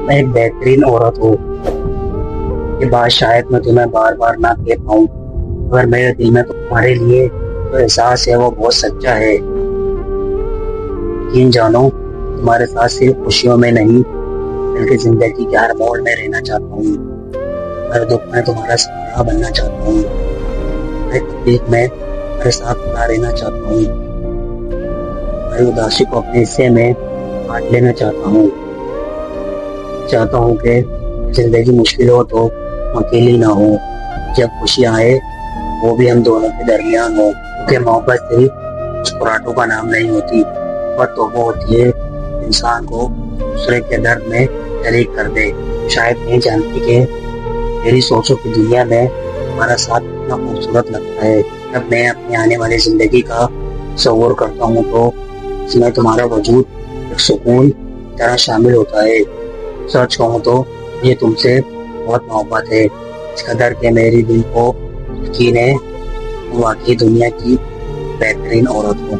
मैं एक बेहतरीन औरत हूँ। ये बात शायद मैं तुम्हें बार बार ना कह पाऊँ, मगर मेरे दिल में तुम्हारे लिए जो एहसास है वो बहुत सच्चा है। यकीन जानो, तुम्हारे साथ सिर्फ खुशियों में नहीं बल्कि जिंदगी के हर मोड़ में रहना चाहता हूँ। हर दुख में तुम्हारा सहारा बनना चाहता हूँ। हर तकलीफ में तुम्हारे साथ खड़ा रहना चाहता हूँ। तुम्हारी उदासी को अपने हिस्से में बांट लेना चाहता हूँ। चाहता हूँ कि जिंदगी मुश्किल हो तो तुम अकेली ना हो, जब खुशी आए वो भी हम दोनों के दरमियान हो। क्योंकि मोहब्बत सिर्फ मुस्कुराहटों का नाम नहीं होती, पर तो वो होती है इंसान को दूसरे के दर्द में शरीक कर दे। शायद नहीं जानती कि मेरी सोचों की दुनिया में हमारा साथ कितना खूबसूरत लगता है। जब मैं अपनी आने वाली जिंदगी का तस्वुर करता हूँ तो इसमें तुम्हारा वजूद एक सुकून की तरह शामिल होता है। सच कहूँ तो ये तुमसे बहुत मोहब्बत है, इस कदर के मेरी दिल को यकीन है तुम वाकई दुनिया की बेहतरीन औरत हो।